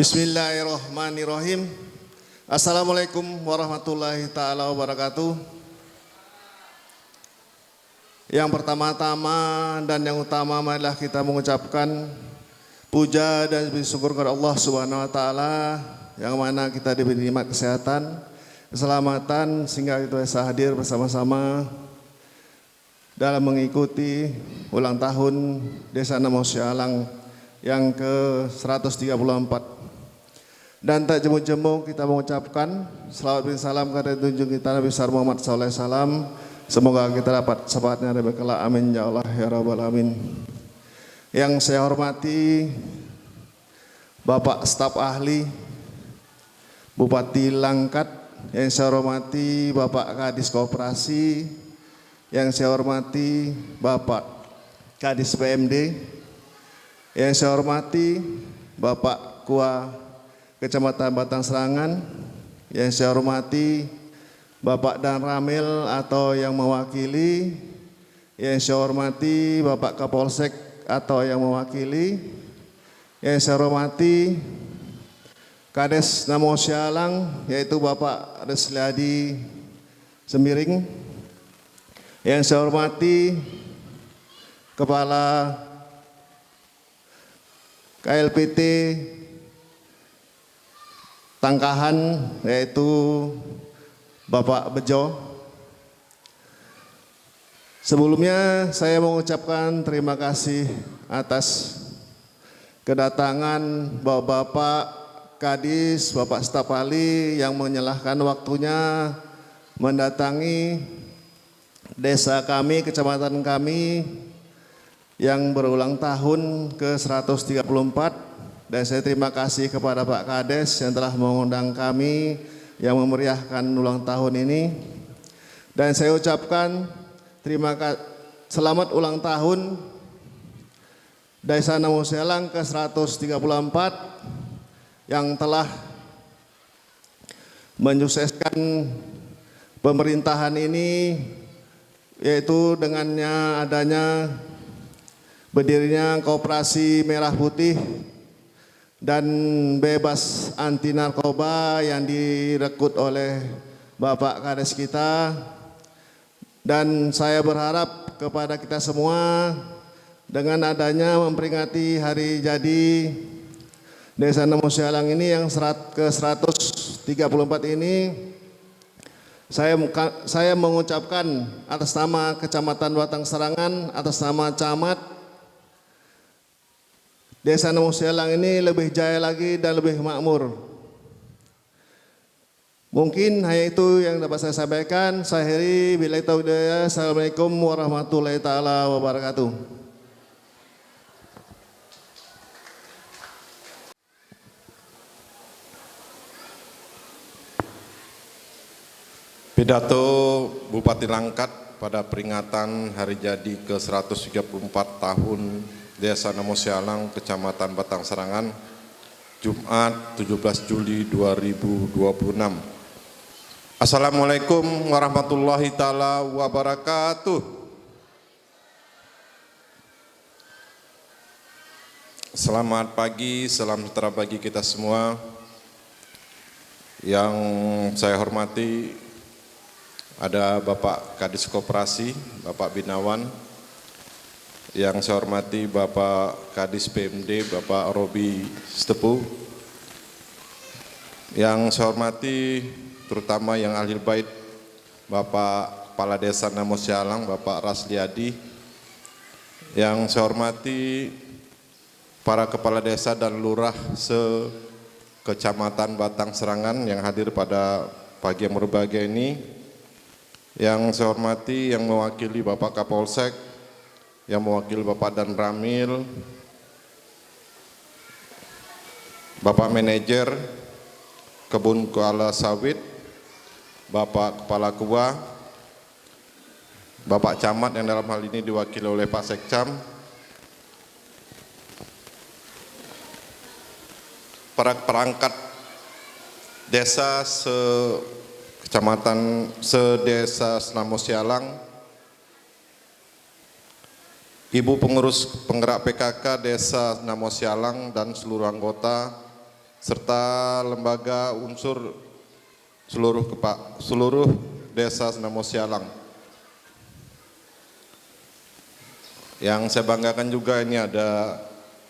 Bismillahirrahmanirrahim. Assalamualaikum warahmatullahi ta'ala wabarakatuh. Yang pertama-tama dan yang utama marilah kita mengucapkan puja dan bersyukur kepada Allah Subhanahu wa taala yang mana kita diberi nikmat kesehatan, keselamatan sehingga kita bisa hadir bersama-sama dalam mengikuti ulang tahun Desa Namo Sialang yang ke-134. Dan tak jemu-jemu kita mengucapkan selawat dan salam kepada tunjung kita Nabi besar Muhammad SAW. Semoga kita dapat syafaatnya dari kelak. Amin ya Allah ya Rabbal Alamin. Yang saya hormati Bapak Staf Ahli Bupati Langkat, yang saya hormati Bapak Kadis Koperasi, yang saya hormati Bapak Kadis PMD, yang saya hormati Bapak Kua Kecamatan Batang Serangan, yang saya hormati Bapak Dan Ramil atau yang mewakili, yang saya hormati Bapak Kapolsek atau yang mewakili, yang saya hormati Kades Namo Sialang yaitu Bapak Resliadi Sembiring, yang saya hormati Kepala KLPT Tangkahan yaitu Bapak Bejo. Sebelumnya saya mengucapkan terima kasih atas kedatangan Bapak Kadis, Bapak Staf Ahli yang menyalahkan waktunya mendatangi desa kami, kecamatan kami yang berulang tahun ke-134. Dan saya terima kasih kepada Pak Kades yang telah mengundang kami yang memeriahkan ulang tahun ini. Dan saya ucapkan selamat ulang tahun Desa Namo Sialang ke-134 yang telah menyukseskan pemerintahan ini, yaitu dengannya adanya berdirinya Koperasi Merah Putih dan bebas anti narkoba yang direkrut oleh Bapak Kades kita. Dan saya berharap kepada kita semua dengan adanya memperingati hari jadi Desa Namo Sialang ini yang ke-134 ini, saya mengucapkan atas nama Kecamatan Batang Serangan, atas nama Camat, Desa Namo Sialang ini lebih jaya lagi dan lebih makmur. Mungkin hanya itu yang dapat saya sampaikan. Saya akhiri, billahi taufiq. Assalamualaikum warahmatullahi taala wabarakatuh. Pidato Bupati Langkat pada peringatan hari jadi ke-134 tahun Desa Namo Sialang, Kecamatan Batang Serangan, Jumat 17 Juli 2026. Assalamualaikum warahmatullahi ta'ala wabarakatuh. Selamat pagi, salam sejahtera bagi kita semua. Yang saya hormati ada Bapak Kadis Koperasi, Bapak Binawan. Yang saya hormati Bapak Kadis PMD, Bapak Robi Stepu. Yang saya hormati terutama yang ahli bait, Bapak Kepala Desa Namo Sialang, Bapak Rasliadi. Yang saya hormati para Kepala Desa dan Lurah se-Kecamatan Batang Serangan yang hadir pada pagi yang berbahagia ini. Yang saya hormati yang mewakili Bapak Kapolsek, yang mewakili Bapak Dan Ramil, Bapak Manajer Kebun Kuala Sawit, Bapak Kepala Kua, Bapak Camat yang dalam hal ini diwakili oleh Pak Sekcam, para perangkat desa se-Desa Namo Sialang, Ibu Pengurus Penggerak PKK Desa Namo Sialang dan seluruh anggota, serta lembaga unsur seluruh desa Namo Sialang. Yang saya banggakan juga ini ada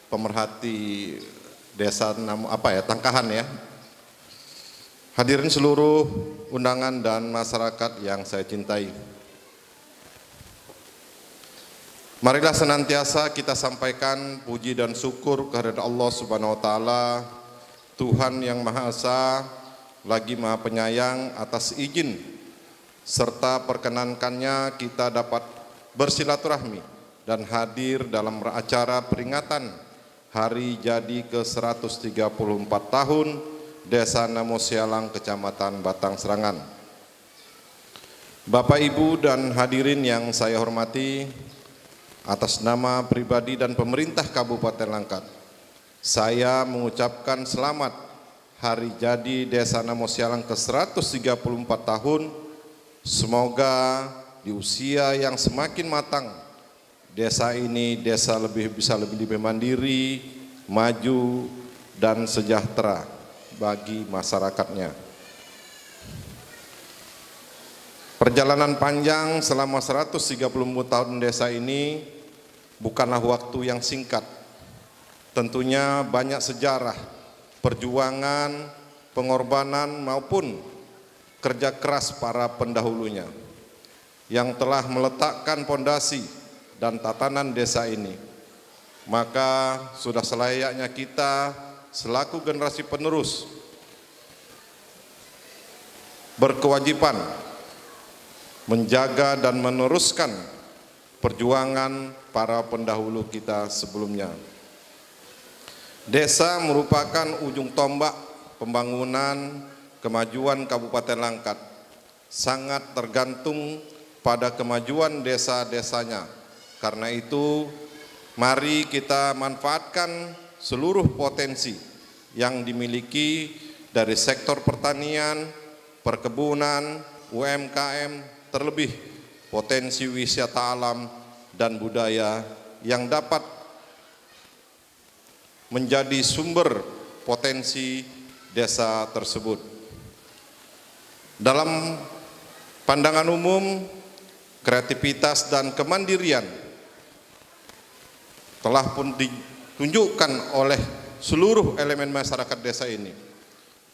pemerhati desa Tangkahan ya. Hadirin seluruh undangan dan masyarakat yang saya cintai. Marilah senantiasa kita sampaikan puji dan syukur kehadirat Allah Subhanahu wa taala, Tuhan yang Maha Esa lagi Maha Penyayang, atas izin serta perkenankannya kita dapat bersilaturahmi dan hadir dalam acara peringatan hari jadi ke-134 tahun Desa Namo Sialang, Kecamatan Batang Serangan. Bapak, Ibu, dan hadirin yang saya hormati, atas nama pribadi dan pemerintah Kabupaten Langkat, saya mengucapkan selamat hari jadi Desa Namo Sialang ke-134 tahun. Semoga di usia yang semakin matang, desa ini bisa lebih mandiri, maju, dan sejahtera bagi masyarakatnya. Perjalanan panjang selama 134 tahun desa ini bukanlah waktu yang singkat. Tentunya banyak sejarah, perjuangan, pengorbanan maupun kerja keras para pendahulunya yang telah meletakkan pondasi dan tatanan desa ini. Maka sudah selayaknya kita selaku generasi penerus berkewajiban menjaga dan meneruskan perjuangan para pendahulu kita sebelumnya. Desa merupakan ujung tombak pembangunan kemajuan Kabupaten Langkat, sangat tergantung pada kemajuan desa-desanya. Karena itu, mari kita manfaatkan seluruh potensi yang dimiliki dari sektor pertanian, perkebunan, UMKM, terlebih potensi wisata alam dan budaya yang dapat menjadi sumber potensi desa tersebut. Dalam pandangan umum, kreativitas dan kemandirian telah pun ditunjukkan oleh seluruh elemen masyarakat desa ini,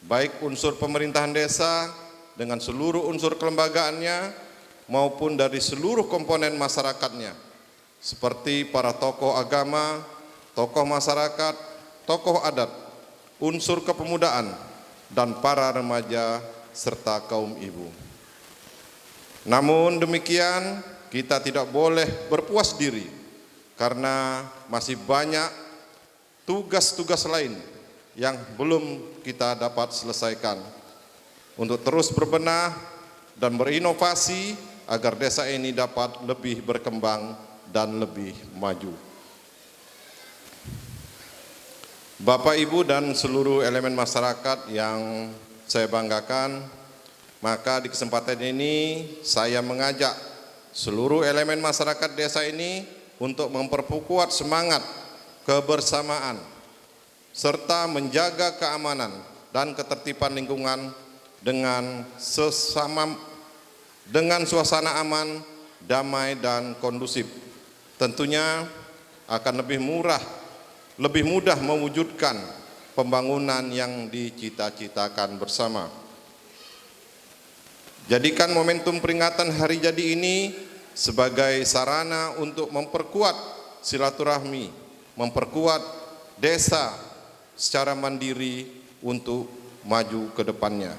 baik unsur pemerintahan desa dengan seluruh unsur kelembagaannya maupun dari seluruh komponen masyarakatnya, seperti para tokoh agama, tokoh masyarakat, tokoh adat, unsur kepemudaan, dan para remaja serta kaum ibu. Namun demikian, kita tidak boleh berpuas diri karena masih banyak tugas-tugas lain yang belum kita dapat selesaikan untuk terus berbenah dan berinovasi agar desa ini dapat lebih berkembang dan lebih maju. Bapak, Ibu, dan seluruh elemen masyarakat yang saya banggakan, maka di kesempatan ini saya mengajak seluruh elemen masyarakat desa ini untuk memperkuat semangat kebersamaan serta menjaga keamanan dan ketertiban lingkungan dengan suasana aman, damai, dan kondusif. Tentunya akan lebih mudah mewujudkan pembangunan yang dicita-citakan bersama. Jadikan momentum peringatan hari jadi ini sebagai sarana untuk memperkuat silaturahmi, memperkuat desa secara mandiri untuk maju ke depannya.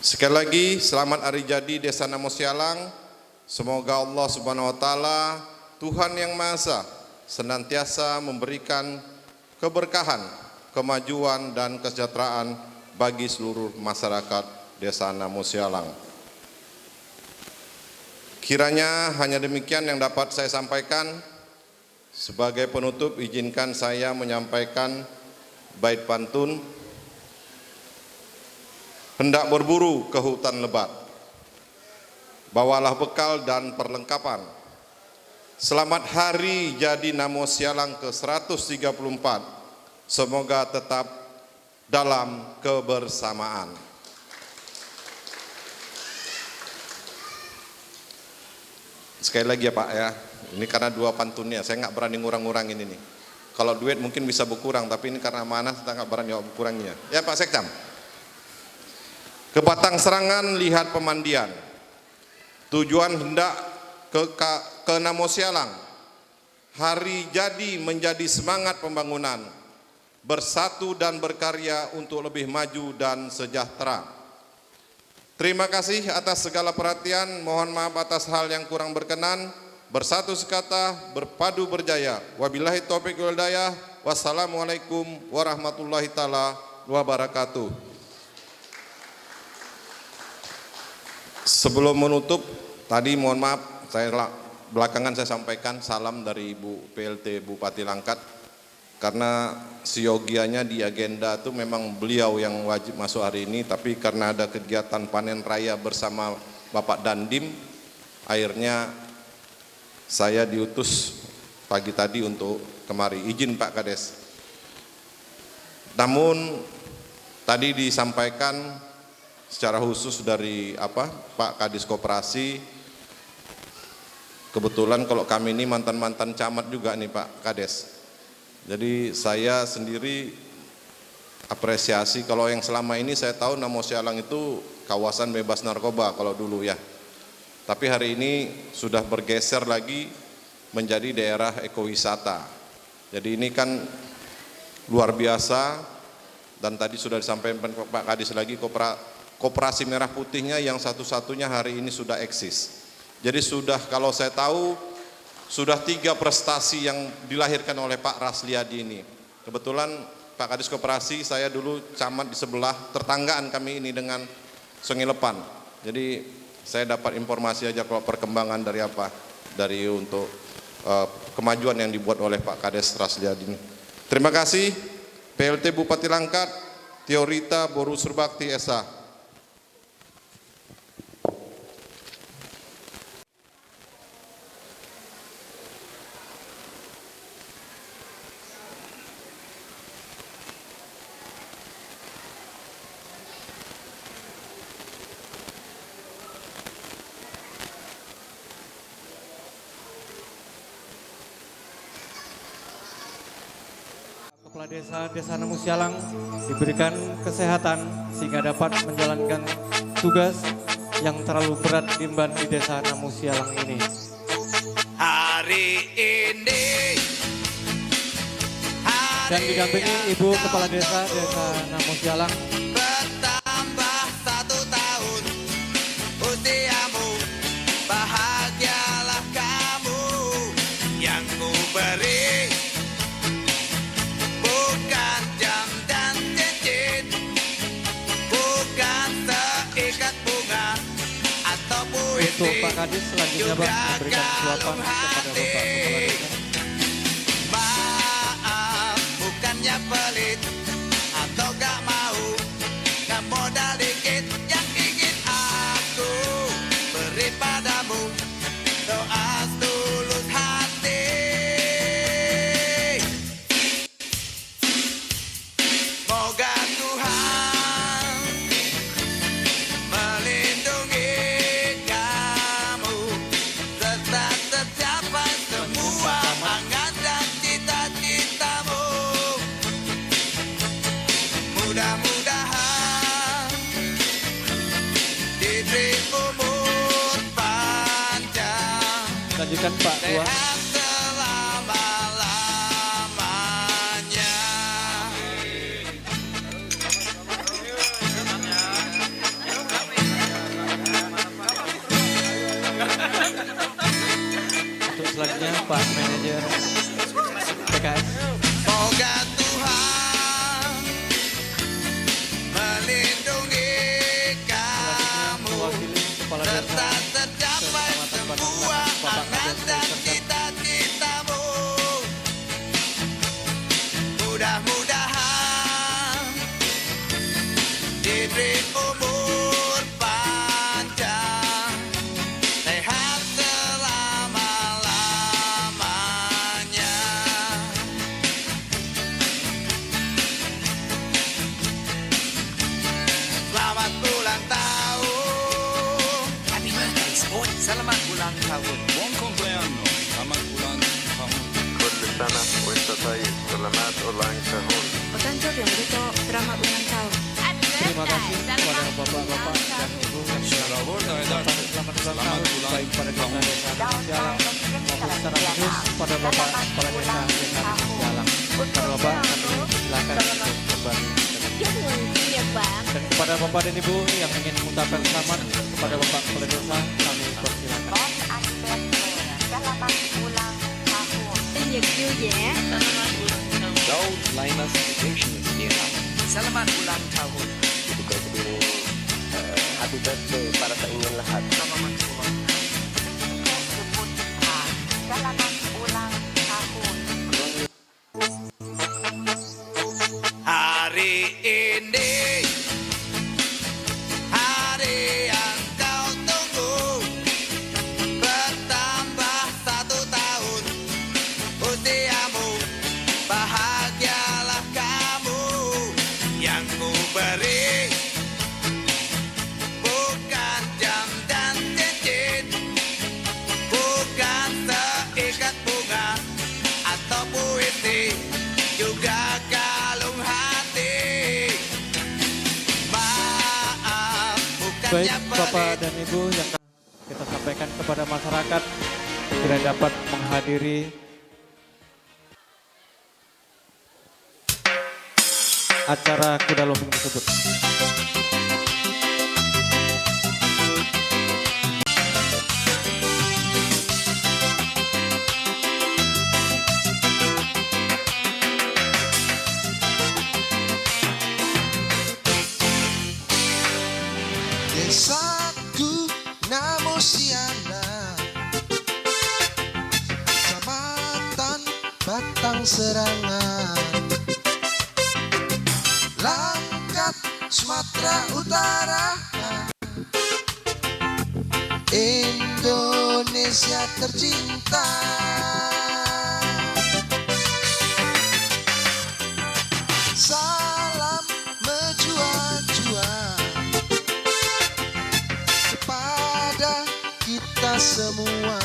Sekali lagi, selamat hari jadi Desa Namo Sialang. Semoga Allah Subhanahu wa taala, Tuhan yang Maha Esa, senantiasa memberikan keberkahan, kemajuan, dan kesejahteraan bagi seluruh masyarakat Desa Namo Sialang. Kiranya hanya demikian yang dapat saya sampaikan. Sebagai penutup, izinkan saya menyampaikan bait pantun. Hendak berburu ke hutan lebat, bawalah bekal dan perlengkapan. Selamat hari jadi Namo Sialang ke-134. semoga tetap dalam kebersamaan. Sekali lagi ya Pak ya, ini karena dua pantunnya, saya nggak berani ngurang-ngurangin ini. Kalau duit mungkin bisa berkurang, tapi ini karena amanah kita nggak berani berkurangnya. Ya Pak Sekdam. Ke Batang Serangan lihat pemandian. Tujuan hendak ke Namo Sialang. Hari jadi menjadi semangat pembangunan. Bersatu dan berkarya untuk lebih maju dan sejahtera. Terima kasih atas segala perhatian. Mohon maaf atas hal yang kurang berkenan. Bersatu sekata, berpadu berjaya. Wabillahi taufiq wal hidayah. Wassalamualaikum warahmatullahi taala wabarakatuh. Sebelum menutup, tadi mohon maaf, belakangan saya sampaikan salam dari Ibu PLT Bupati Langkat, karena siogianya di agenda itu memang beliau yang wajib masuk hari ini, tapi karena ada kegiatan panen raya bersama Bapak Dandim, akhirnya saya diutus pagi tadi untuk kemari. Izin Pak Kades. Namun tadi disampaikan secara khusus dari Pak Kadis Koperasi, kebetulan kalau kami ini mantan-mantan camat juga nih Pak Kades. Jadi saya sendiri apresiasi, kalau yang selama ini saya tahu Namo Sialang itu kawasan bebas narkoba kalau dulu ya. Tapi hari ini sudah bergeser lagi menjadi daerah ekowisata. Jadi ini kan luar biasa, dan tadi sudah disampaikan Pak Kadis lagi, Koperasi Merah Putihnya yang satu-satunya hari ini sudah eksis. Jadi sudah, kalau saya tahu, sudah 3 prestasi yang dilahirkan oleh Pak Rasliadi ini. Kebetulan Pak Kadis Koperasi, saya dulu camat di sebelah, tetanggaan kami ini dengan Sungai Lepan. Jadi saya dapat informasi aja kalau perkembangan dari untuk kemajuan yang dibuat oleh Pak Kades Rasliadi ini. Terima kasih PLT Bupati Langkat, Teorita Boru Surbakti Esa. Kepala Desa Namo Sialang diberikan kesehatan sehingga dapat menjalankan tugas yang terlalu berat diemban di Desa Namo Sialang ini. Hari ini Dan didampingi Ibu Kepala Desa Namo Sialang. bertambah 1 tahun usiamu, bahagialah kamu yang ku beri. Bukan jam dan cincin, bukan seikat bunga atau puisi. Untuk Pak Kadis selanjutnya Pak memberikan suapan kepada Bapak Kepala Desa. Maaf, bukannya pelit atau gak mau, gak modal dikit yang ingin aku beri padamu doa setulus hati. Moga Tuhan melindungi kamu serta tercapai semua angan dan cita-citamu. Mudah-mudahan diberi umur panjang, Lanjutkan Pak Tua. sehat selama-lamanya. Untuk selanjutnya Pak Manajer PKS. Moga Tuhan melindungi kamu Mewakili Kepala Desa serta tercapai semua angan dan cita-citamu. Mudah-mudahan diberi umur panjang, sehat selama-lamanya. sana Ustazai, selamat ulang tahun. お誕生日おめでとう。Selamat ulang tahun. Terima kasih kepada bapak-bapak dan ibu yang sudah mengucapkan selamat ulang tahun baik pada desa Musialang maupun secara khusus pada bapak kepala desa Musialang. Kepada bapak kami silakan untuk kembali. Dan kepada bapak dan ibu yang ingin mengucapkan selamat kepada bapak kepala desa kami persilakan. Sinh nhật vui vẻ. Selamat ulang tahun. Happy birthday para sa inyong lahat. Hari ini hari yang kau tunggu, bertambah 1 tahun usiamu, bahagialah kamu. Yang ku beri bukan jam dan cincin, bukan seikat bunga atau puisi, juga kalung hati. Maaf, Baik bukannya bapak pelit. dan ibu yang kita sampaikan kepada masyarakat tidak dapat menghadiri acara kuda lumping tersebut. Desaku Namusiana, Kecamatan Batang Serangan, Langkat Sumatera Utara, Indonesia tercinta. Salam menjua-jua kepada kita semua.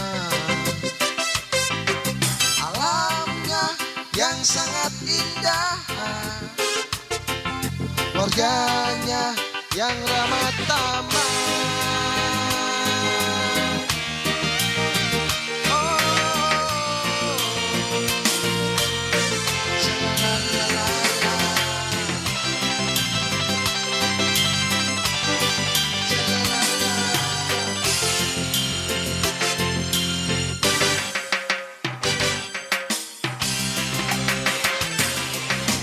Alamnya yang sangat indah, warganya yang ramah tamah.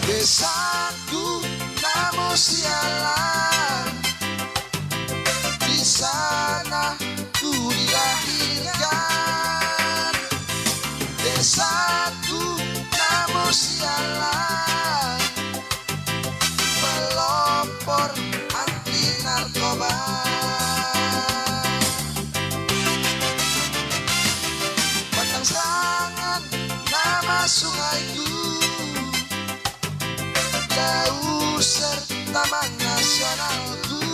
Desaku Namusialang, di sana ku dilahirkan. Desaku Namusialang, pelopor anti narkoba. Batang Serangan nama sungaiku, jauh serta taman nasionalku.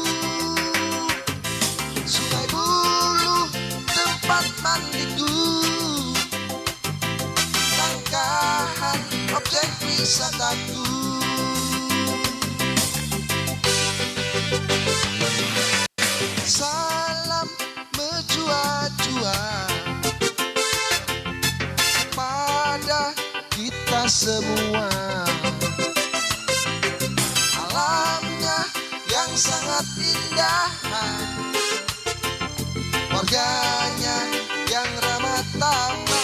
Sungai Bulu tempat mandiku, langkahan objek wisataku. Salam menjua-jua pada kita semua. Alamnya yang sangat indah, warganya yang ramah tamah.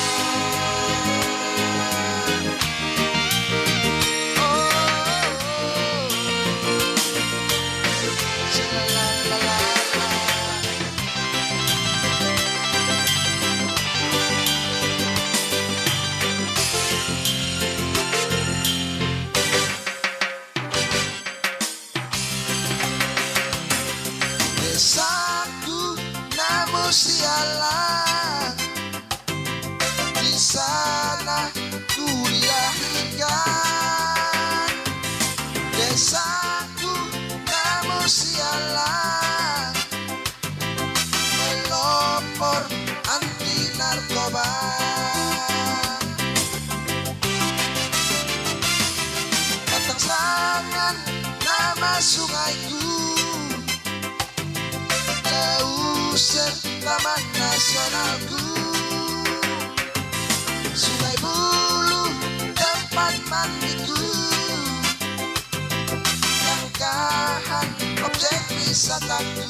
Desaku namun sialan, Taman Nasionalku, Sungai Bulu tempat mandiku, nikahan objek wisataku.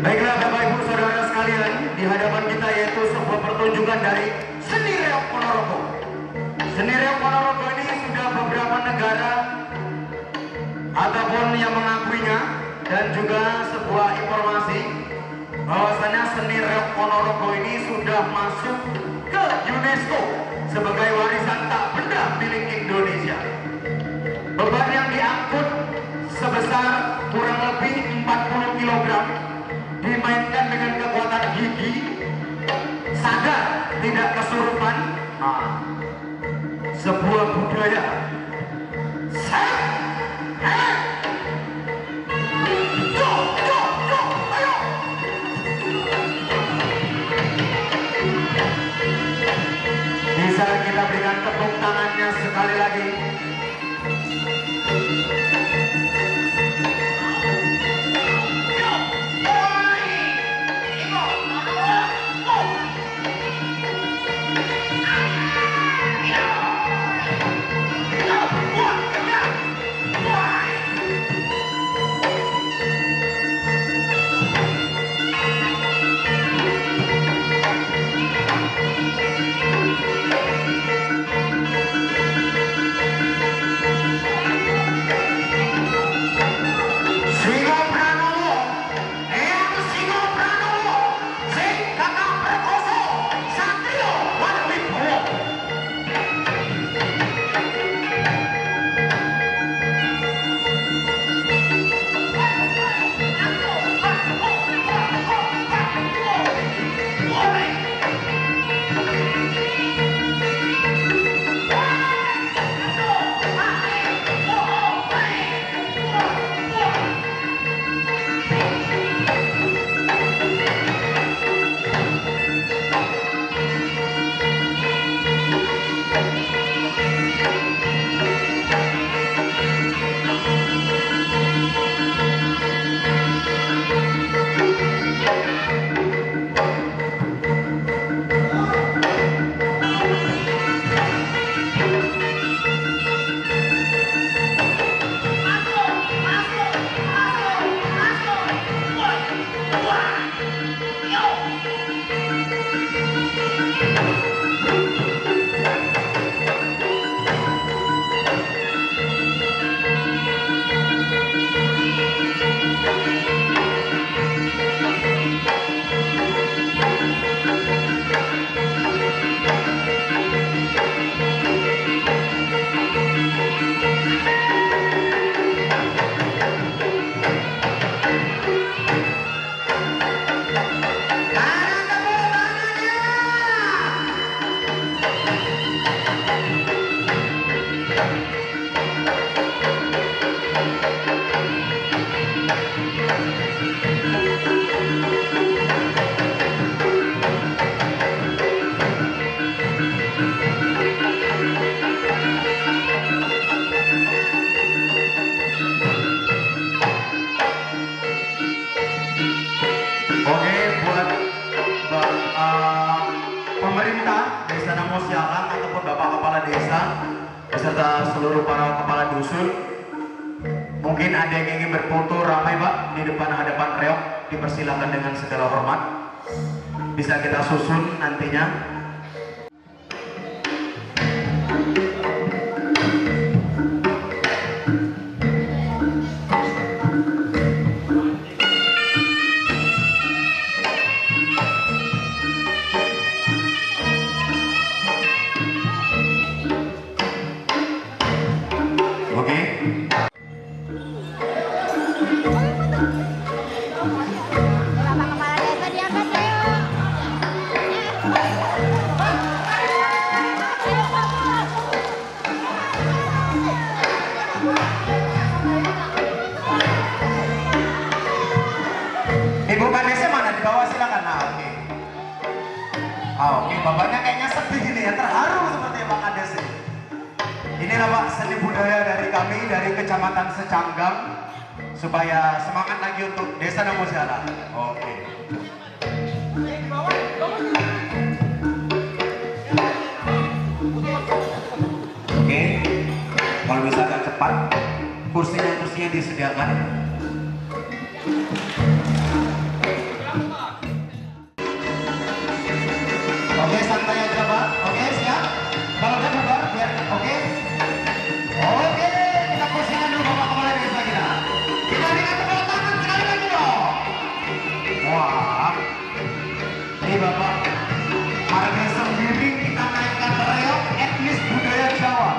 Baiklah Bapak Ibu Saudara sekalian, di hadapan kita yaitu sebuah pertunjukan dari seni reok Ponorogo. Seni reok Ponorogo ini sudah beberapa negara ataupun yang mengakuinya, dan juga sebuah informasi bahwasanya seni reok Ponorogo ini sudah masuk ke UNESCO sebagai warisan tak benda milik Indonesia. Beban yang diangkut sebesar kurang lebih 40 kg, dimainkan dengan kekuatan gigi, sadar tidak kesurupan. Sebuah budaya. Ayo. Bisa kita berikan tepuk tangannya sekali lagi. Desa Namo Sialang ataupun Bapak Kepala Desa beserta seluruh para kepala dusun, mungkin ada yang ingin berfoto ramai Pak di depan hadapan reok, dipersilakan dengan segala hormat. Bisa kita susun nantinya. Oke. Bapak Kepala Desa diangkat yuk. Ibu Kadesnya mana? Di bawah silakan. Nah, oke. Oke, bapaknya kayaknya sedih ini ya, terharu seperti Pak Kades ini. Inilah Pak seni budaya dari kami dari Kecamatan Secanggang supaya semangat lagi untuk Desa Namo Sialang. Oke. Oke, kalau bisa agak cepat. Kursinya disediakan. Oke, santai aja Pak. Oke, siap. Kalau udah bubar, biar oke. Oke, kita kursinya dulu Bapak Kepala Desa kita. Kita berikan tepuk tangan sekali lagi dong. Wah, ini Bapak harga sendiri kita naikkan reok etnis budaya Jawa.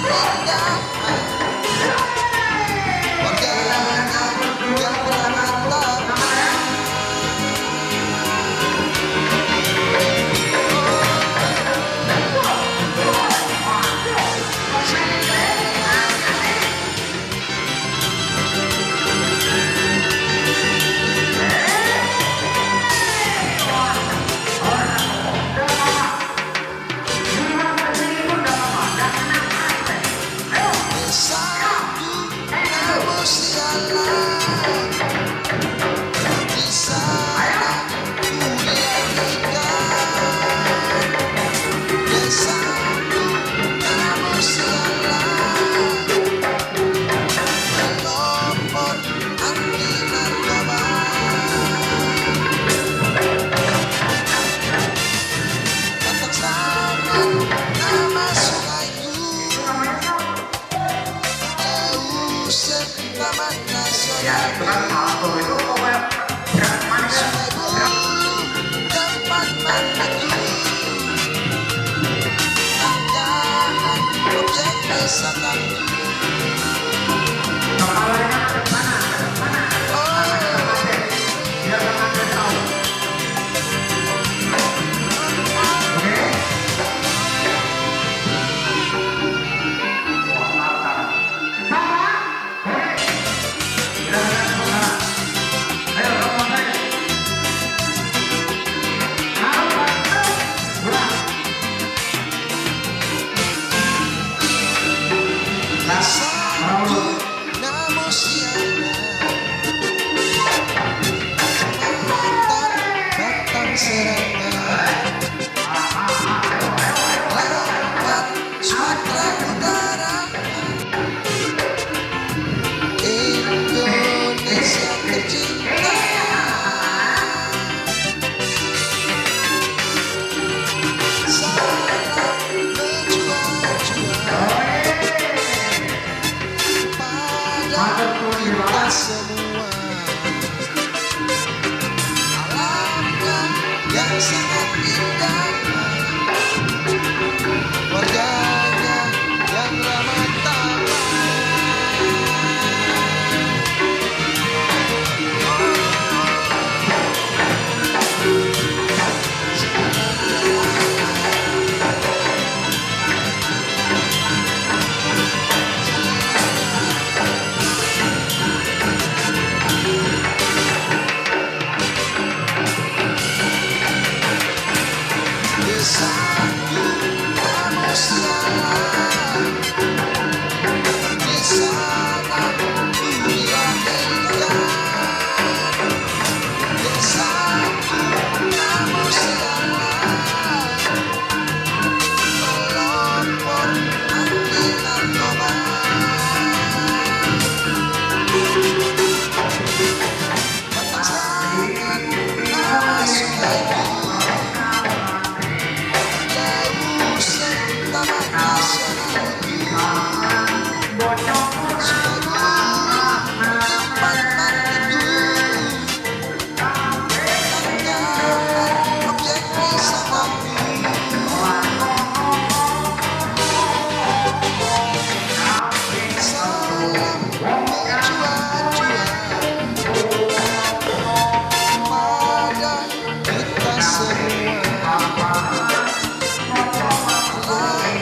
indah, warganya yang beramah tamah. Desaku kamu sialan, di sana kuliah ikan. Desaku kamu sialan, melopot anti narkoba. Katak sangat nama sungaiku, Leuser Taman Nasional. Sungai Bulu tempat mandiku, langgahan objek wisataku. Satu namun siana, kecamatan Batang Serangan, Langkat Sumatera Utara, Indonesia tercinta. Salam menjual-jual pada kita semua. Alamnya yang sangat indah, warganya yang ramah tamah. Desaku kamu sialan, di sana kuliah ikan. Desaku kamu sialan, melopot anti narkoba. Batang sangat nama sungaiku, Leuser Taman Nasional. Sungai Bulu tempat mandiku, langgahan objek wisataku. Salam menjual-jual pada kita semua. Langkah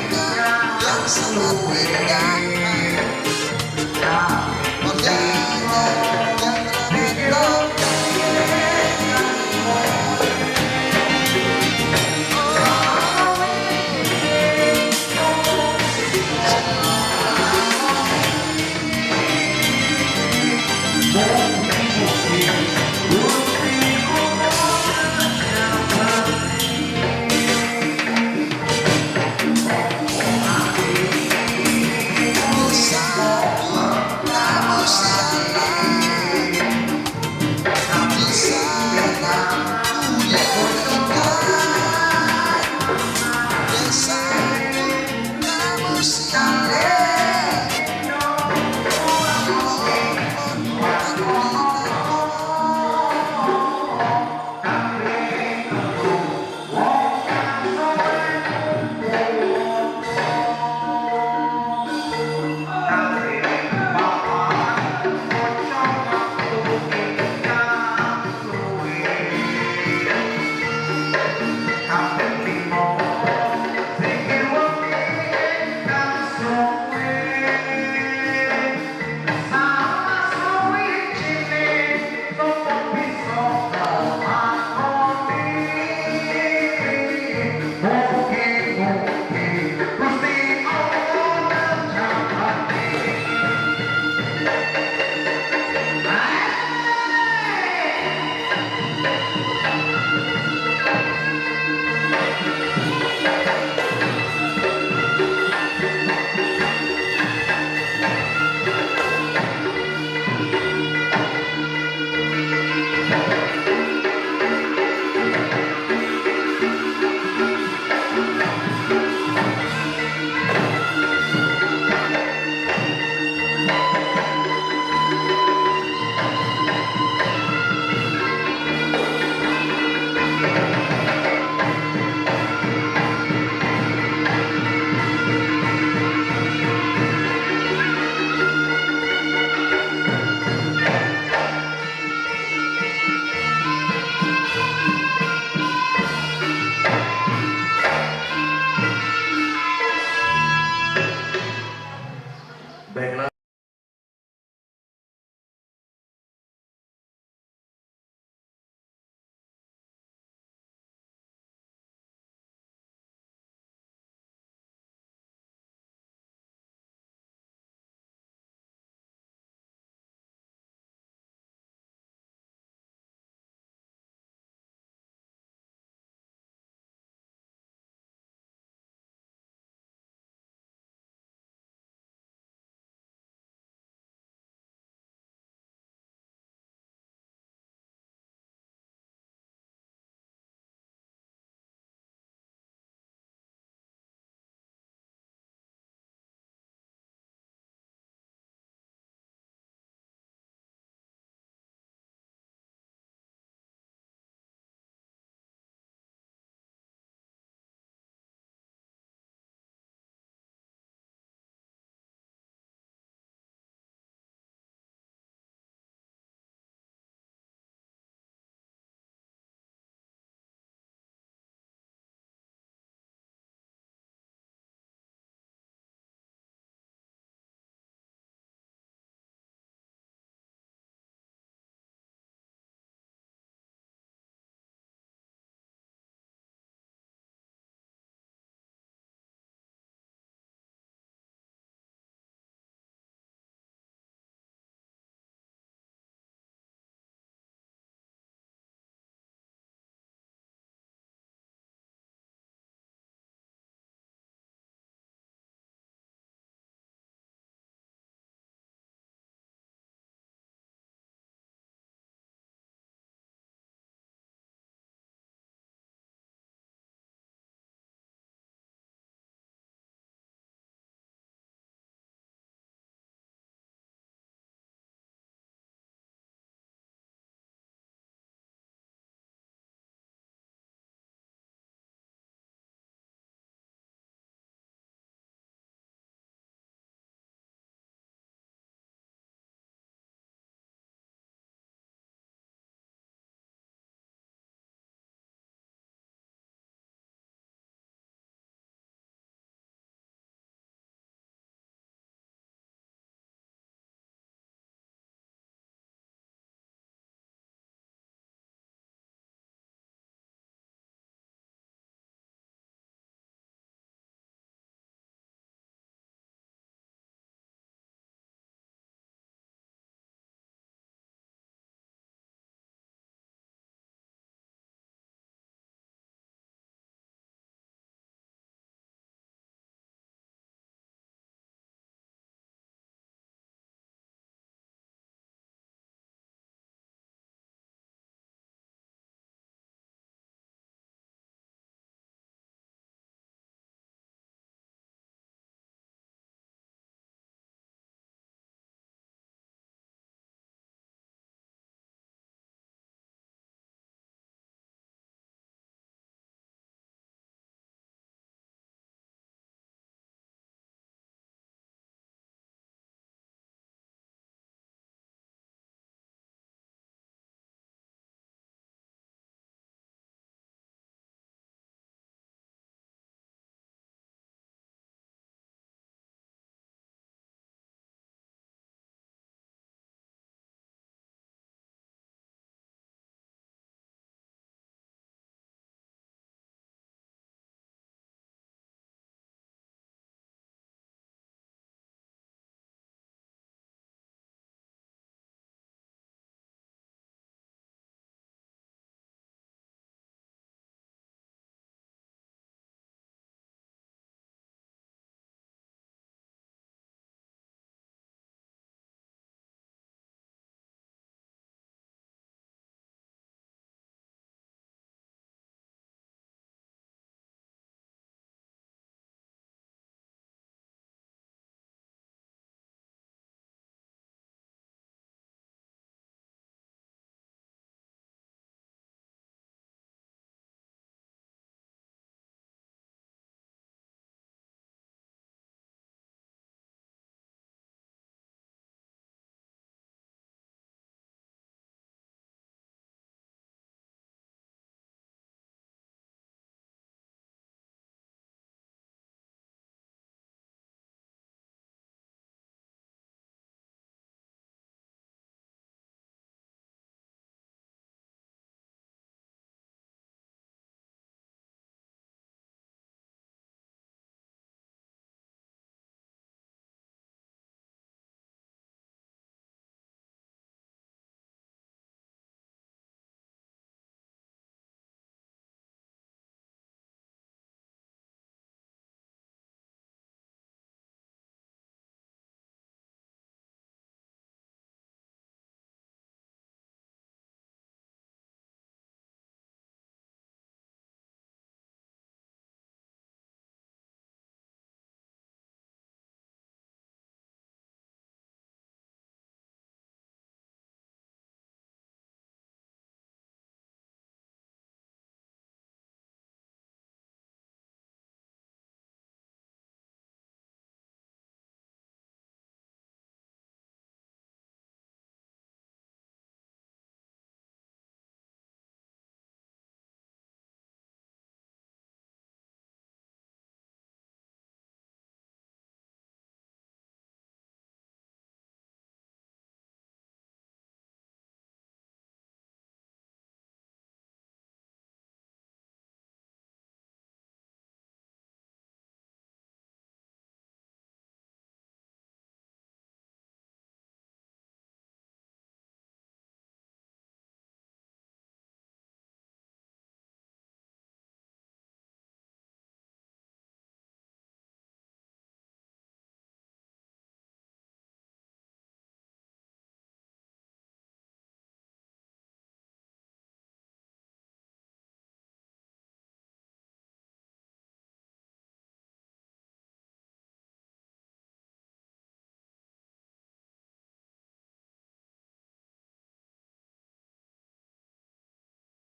yang sangat